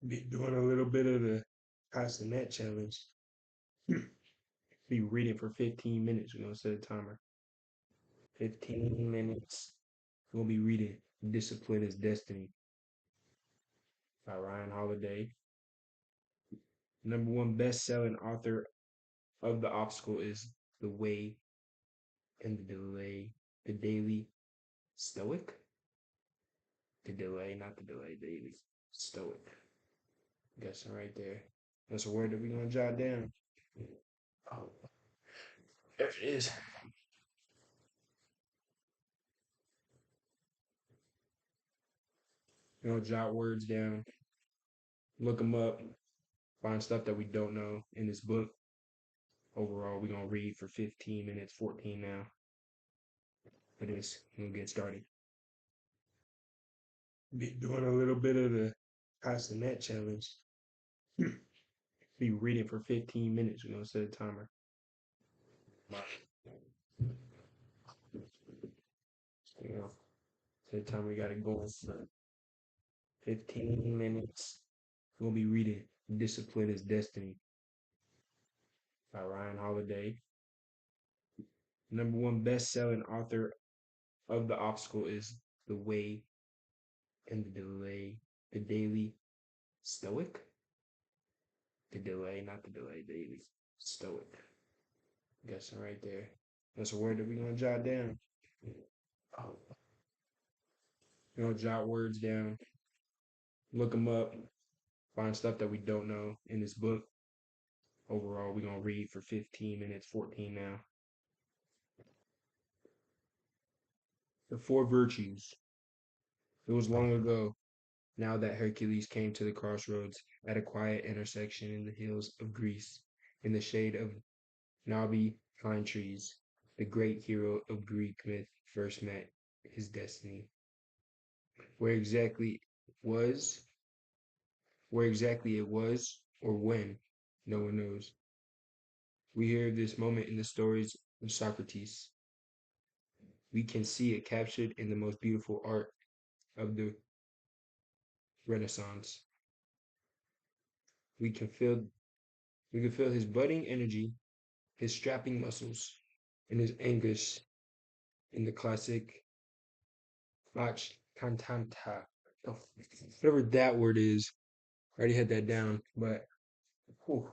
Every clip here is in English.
Be doing a little bit of the net challenge. Be reading for 15 minutes. We're gonna set a timer. 15 minutes. We're gonna be reading Discipline is Destiny by Ryan Holiday. Number one best-selling author of The Obstacle is The Way and the Delay. The Daily Stoic? The Delay, not the Delay, Daily Stoic. Guessing right there. That's a word that we're gonna jot down. Oh, there it is. Jot words down, look them up, find stuff that we don't know in this book. Overall, we're gonna read for 15 minutes, 14 now. For this, we'll get started. Be doing a little bit of the net challenge. Be reading for 15 minutes. We're gonna set a timer. You know, set a timer. We got it going for 15 minutes. We'll be reading Discipline is Destiny by Ryan Holiday. Number one best-selling author of The Obstacle is The Way and the Delay. The Daily Stoic? The Delay, not the Delay, Daily Stoic. Guessing right there. That's a word that we're gonna jot down. Oh. Jot words down, look them up, find stuff that we don't know in this book. Overall, we're gonna read for 15 minutes, 14 now. The Four Virtues. It was long ago, now that Hercules came to the crossroads at a quiet intersection in the hills of Greece, in the shade of knobby pine trees, the great hero of Greek myth first met his destiny. Where exactly was, where exactly it was, or when, no one knows. We hear this moment in the stories of Socrates. We can see it captured in the most beautiful art of the Renaissance. We can feel we can feel his budding energy, his strapping muscles, and his anguish in the classic Bach cantata. Oh, whatever that word is. I already had that down, but whew,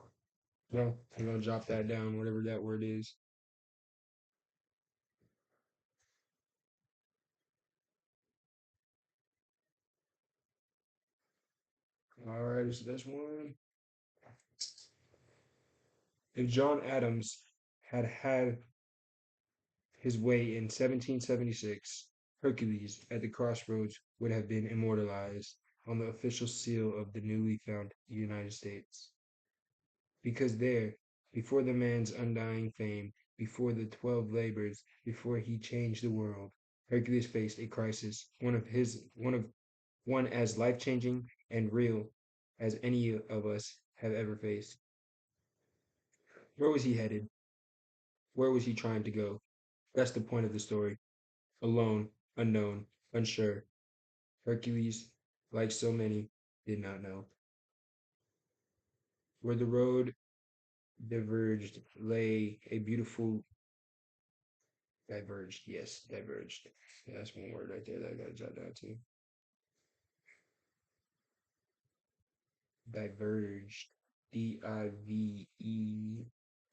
no, I'm gonna drop that down, whatever that word is. All right, so that's one. If John Adams had his way in 1776, Hercules at the crossroads would have been immortalized on the official seal of the newly found United States. Because there, before the man's undying fame, before the 12 labors, before he changed the world, Hercules faced a crisis, one as life-changing and real as any of us have ever faced. Where was he headed? Where was he trying to go? That's the point of the story. Alone, unknown, unsure. Hercules, like so many, did not know. Where the road diverged lay a beautiful diverged. Yes, diverged. Yeah, that's one word right there that I gotta jot down too. Diverged. D-I-V-E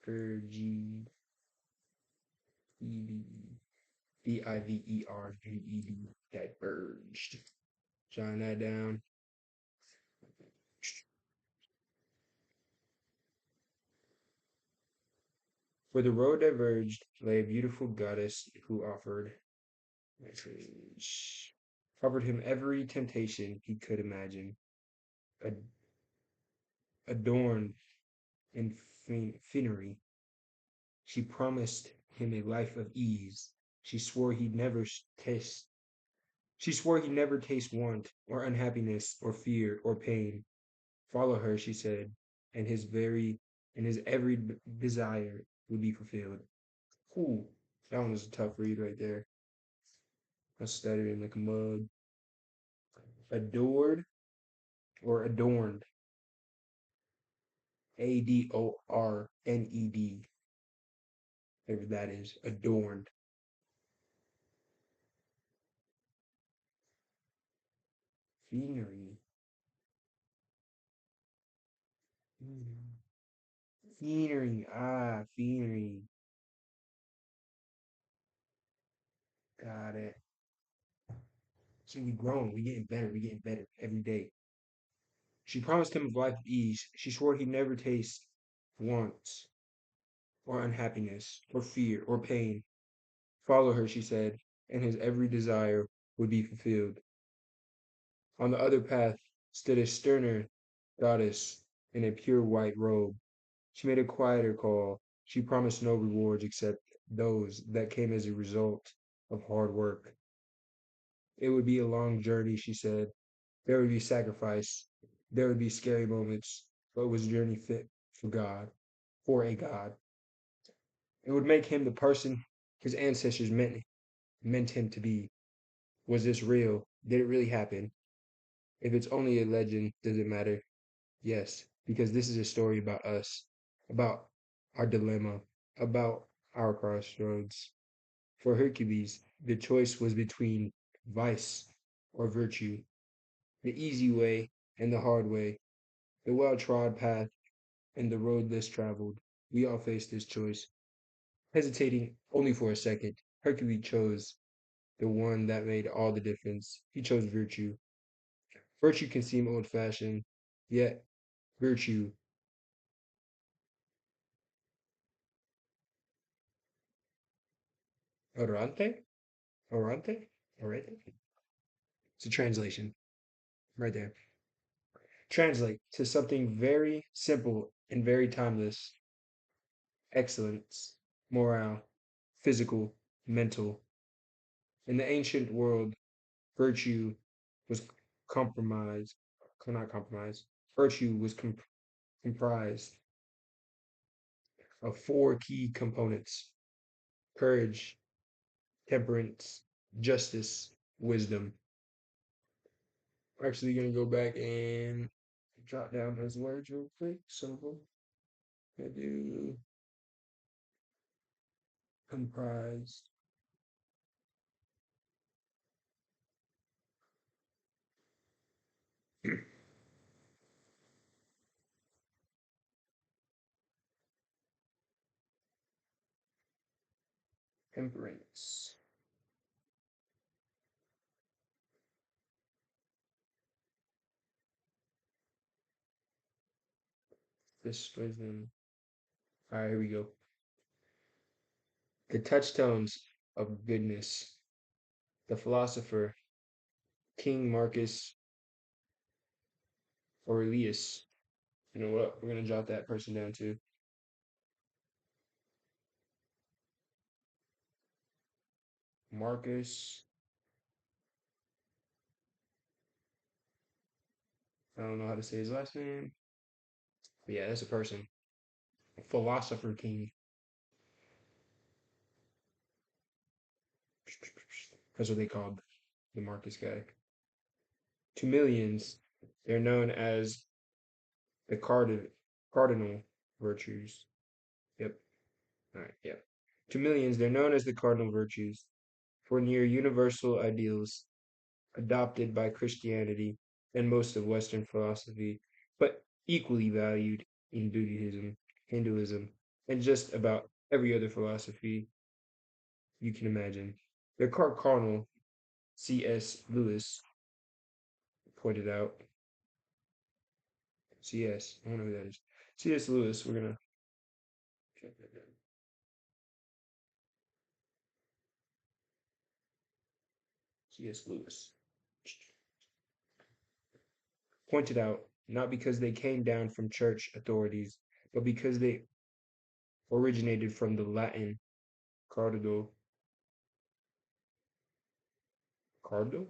G E D-I-V-E-R-G-E-D. Diverged. Jotting that down. Where the road diverged lay a beautiful goddess who offered him every temptation he could imagine, ad- adorned in finery. She promised him a life of ease. She swore he'd never taste. She swore he'd never taste want or unhappiness or fear or pain. Follow her, she said, and his every desire would be fulfilled. Ooh, that one was a tough read right there. I stuttered like a mug. Adored or adorned, Adorned, whatever that is, adorned. Finery. Hmm. Finery. Ah, finery. Got it. So we growing, we getting better every day. She promised him a life of ease. She swore he'd never taste wants or unhappiness or fear or pain. Follow her, she said, and his every desire would be fulfilled. On the other path stood a sterner goddess in a pure white robe. She made a quieter call. She promised no rewards except those that came as a result of hard work. It would be a long journey, she said. There would be sacrifice. There would be scary moments, but it was a journey fit for God, for a God. It would make him the person his ancestors meant him to be. Was this real? Did it really happen? If it's only a legend, does it matter? Yes, because this is a story about us, about our dilemma, about our crossroads. For Hercules, the choice was between vice or virtue, the easy way and the hard way, the well-trod path and the road less traveled. We all face this choice. Hesitating only for a second, Hercules chose the one that made all the difference. He chose virtue. Virtue can seem old-fashioned, yet virtue, orante, orante, orante. It's a translation right there. Translate to something very simple and very timeless. Excellence, morale, physical, mental. In the ancient world, virtue was compromised, not compromised. Virtue was comprised of four key components: courage, temperance, justice, wisdom. I'm actually going to go back and jot down those words real quick. Some of them I do comprised, temperance, this wisdom. All right, here we go. The touchstones of goodness. The philosopher King Marcus Aurelius. You know what? We're gonna jot that person down too. Marcus. I don't know how to say his last name. But yeah, that's a person. Philosopher King. That's what they called the Marcus guy. To millions, they're known as the cardinal virtues. Yep. All right. Yep. To millions, they're known as the cardinal virtues for near universal ideals adopted by Christianity and most of Western philosophy, but equally valued in Buddhism, Hinduism, and just about every other philosophy you can imagine. The cardinal C.S. Lewis pointed out. C.S. I don't know who that is. C.S. Lewis. We're gonna check that down. C.S. Lewis pointed out not because they came down from church authorities, but because they originated from the Latin cardinal, cardinal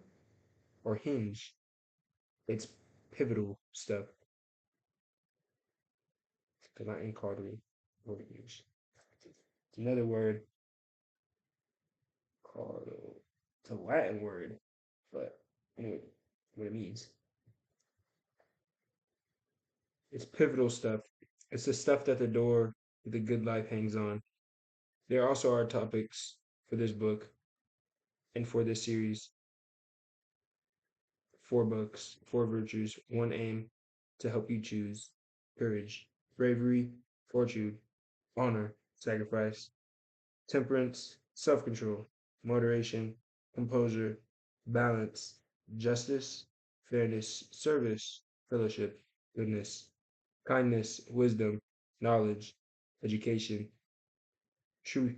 or hinge. It's pivotal stuff. The Latin cardinal or hinge. It's another word, cardinal. It's a Latin word, but anyway, what it means. It's pivotal stuff. It's the stuff that the door to the good life hangs on. There also are topics for this book and for this series: four books, four virtues, one aim to help you choose: courage, bravery, fortitude, honor, sacrifice, temperance, self control, moderation, composure, balance, justice, fairness, service, fellowship, goodness, kindness, wisdom, knowledge, education, truth,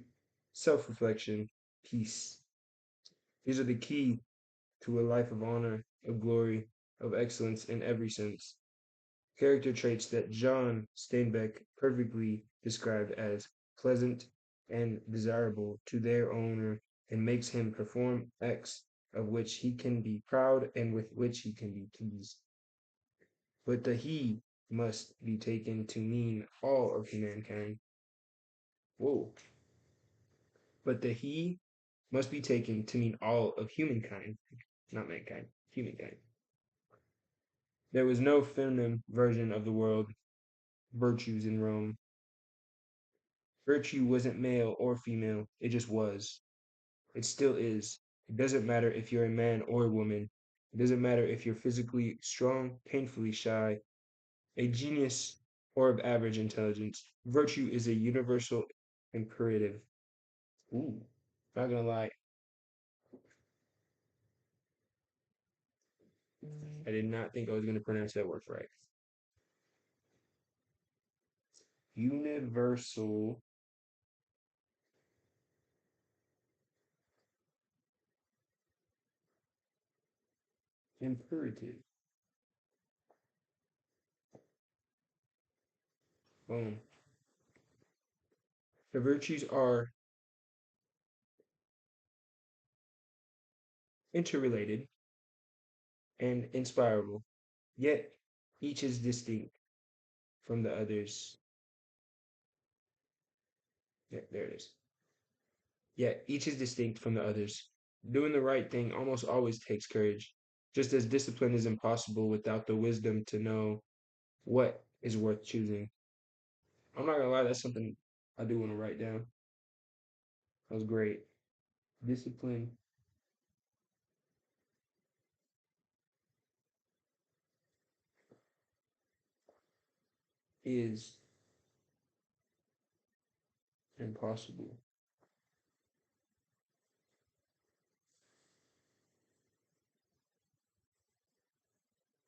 self reflection, peace. These are the key to a life of honor, of glory, of excellence in every sense. Character traits that John Steinbeck perfectly described as pleasant and desirable to their owner, and makes him perform acts of which he can be proud and with which he can be pleased. But the he must be taken to mean all of humankind. Whoa. But the he must be taken to mean all of humankind, not mankind, humankind. There was no feminine version of the word virtues in Rome. Virtue wasn't male or female, it just was. It still is. It doesn't matter if you're a man or a woman. It doesn't matter if you're physically strong, painfully shy, a genius, or of average intelligence. Virtue is a universal imperative. Ooh, not gonna lie, I did not think I was gonna pronounce that word right. Universal imperative. Boom. The virtues are interrelated and inspirable, yet each is distinct from the others. Yeah, there it is. Yet each is distinct from the others. Doing the right thing almost always takes courage, just as discipline is impossible without the wisdom to know what is worth choosing. I'm not gonna lie, that's something I do want to write down. That was great. Discipline is impossible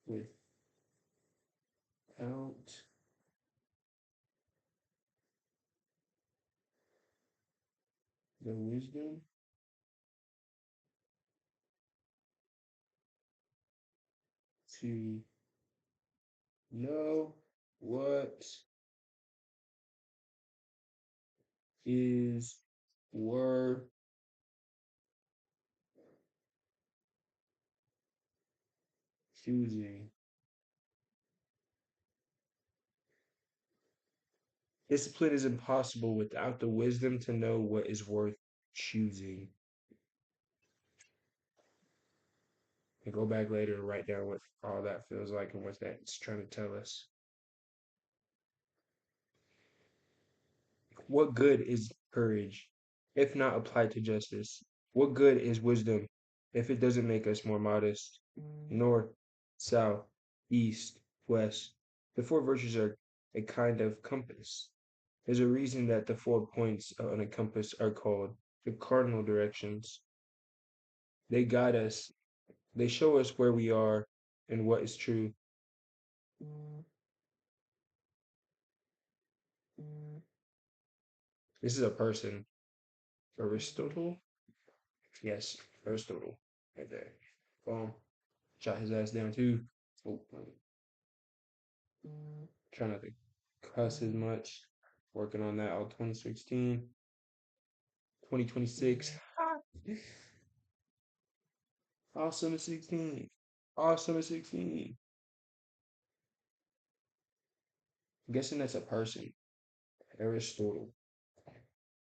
without the wisdom to know what is worth choosing. Discipline is impossible without the wisdom to know what is worth choosing. And go back later and write down what all that feels like and what that's trying to tell us. What good is courage if not applied to justice? What good is wisdom if it doesn't make us more modest? North, south, east, west. The four virtues are a kind of compass. There's a reason that the 4 points on a compass are called the cardinal directions. They guide us, they show us where we are and what is true. This is a person. Aristotle? Yes, Aristotle. Right there. Boom. Shot his ass down too. Oh, trying not to cuss as much. Working on that all 2016. 2026. Awesome at 16. Awesome at 16. I'm guessing that's a person. Aristotle.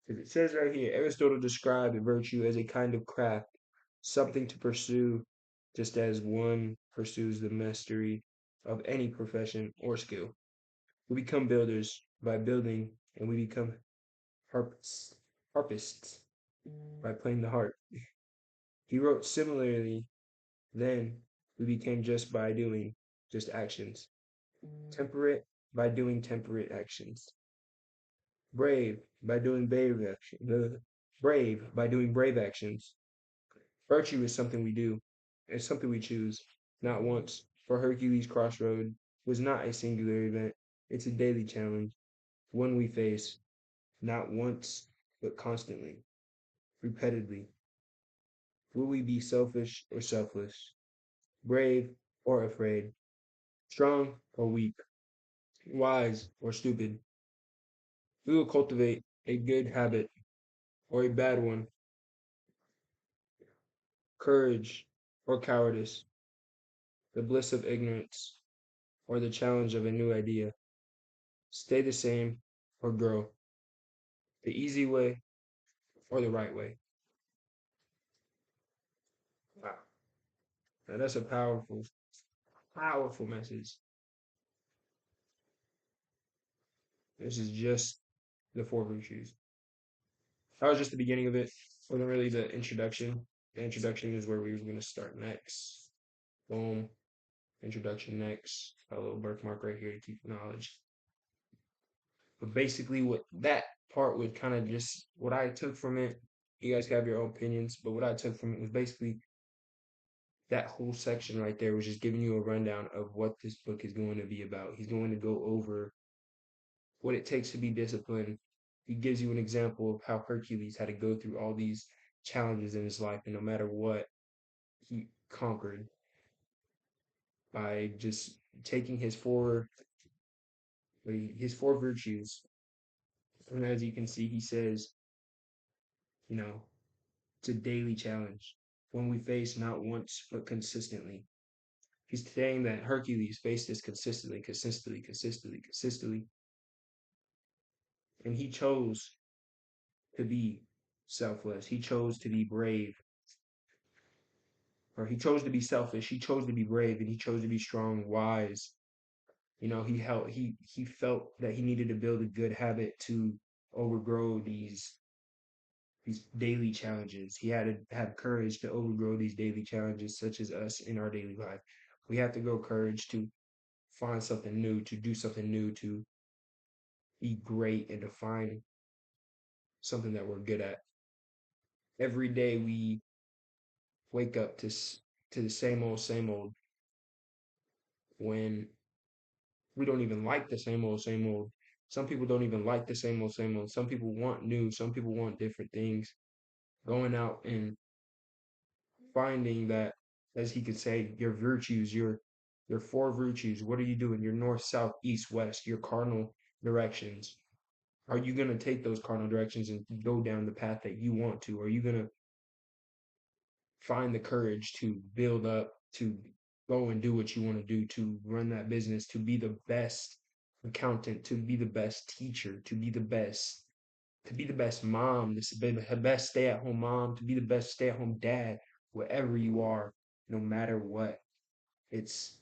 Because it says right here, Aristotle described virtue as a kind of craft, something to pursue, just as one pursues the mastery of any profession or skill. We become builders by building, and we become harpists by playing the harp. He wrote similarly, then we became just by doing just actions. Temperate by doing temperate actions. Brave by doing brave actions. Brave by doing brave actions. Virtue is something we do. It's something we choose. Not once. For Hercules Crossroad was not a singular event. It's a daily challenge, one we face, not once, but constantly, repeatedly. Will we be selfish or selfless? Brave or afraid? Strong or weak? Wise or stupid? We will cultivate a good habit or a bad one, courage or cowardice, the bliss of ignorance or the challenge of a new idea. Stay the same or grow, the easy way or the right way. Wow. Now that's a powerful, powerful message. This is just the four virtues. That was just the beginning of it. Wasn't really the introduction. The introduction is where we were going to start next. Boom. Introduction next. A little birthmark right here to keep knowledge. But basically, what that part would kind of just what I took from it. You guys have your own opinions, but what I took from it was basically that whole section right there was just giving you a rundown of what this book is going to be about. He's going to go over what it takes to be disciplined. He gives you an example of how Hercules had to go through all these challenges in his life, and no matter what, he conquered by just taking his four virtues. And as you can see, he says, you know, it's a daily challenge, one we face not once but consistently. He's saying that Hercules faced this consistently, consistently, consistently, consistently, and he chose to be selfless. He chose to be brave, or he chose to be selfish. He chose to be brave, and he chose to be strong, wise. He felt that he needed to build a good habit to overgrow these daily challenges. He had to have courage to overgrow these daily challenges, such as us in our daily life. We have to grow courage to find something new, to do something new, to be great, and to find something that we're good at. Every day we wake up to the same old when we don't even like the same old, same old. Some people don't even like the same old, same old. Some people want new. Some people want different things. Going out and finding that, as he could say, your virtues, your four virtues. What are you doing? Your north, south, east, west, your cardinal directions. Are you going to take those cardinal directions and go down the path that you want to? Are you going to find the courage to build up, to go and do what you want to do, to run that business, to be the best accountant, to be the best teacher, to be the best mom, to be the best stay-at-home mom, to be the best stay-at-home dad, wherever you are, no matter what. It's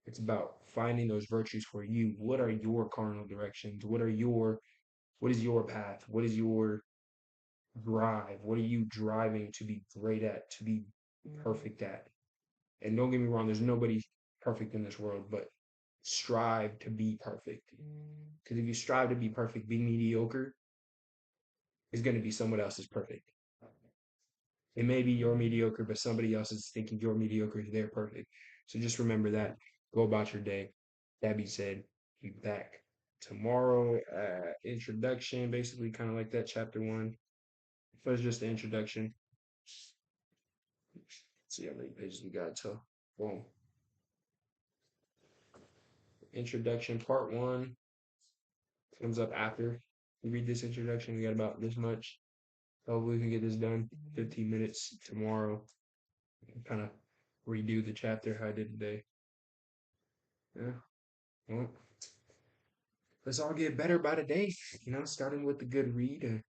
it's about finding those virtues for you. What are your cardinal directions? What is your path? What is your drive? What are you driving to be great at, to be perfect at? And don't get me wrong, there's nobody perfect in this world, but strive to be perfect. Because if you strive to be perfect, being mediocre is going to be someone else's perfect. It may be you're mediocre, but somebody else is thinking you're mediocre, they're perfect. So just remember that. Go about your day. That being said, be back tomorrow. Introduction, basically, kind of like that, chapter one. But it's just the introduction. Let's see how many pages we got till. Boom. Introduction, part one comes up after we read this introduction. We got about this much. Hopefully, we can get this done 15 minutes tomorrow. Kind of redo the chapter how I did today. Yeah. Well, let's all get better by the day. Starting with the good read.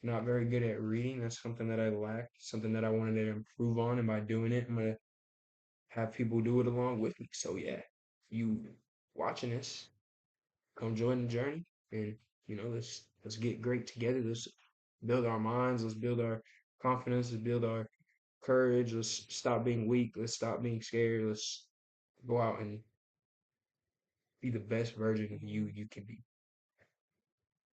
Not very good at reading. That's something that I lack, something that I wanted to improve on. And by doing it, I'm going to have people do it along with me. So, yeah, you watching this, come join the journey, and let's get great together. Let's build our minds. Let's build our confidence. Let's build our courage. Let's stop being weak. Let's stop being scared. Let's go out and be the best version of you can be.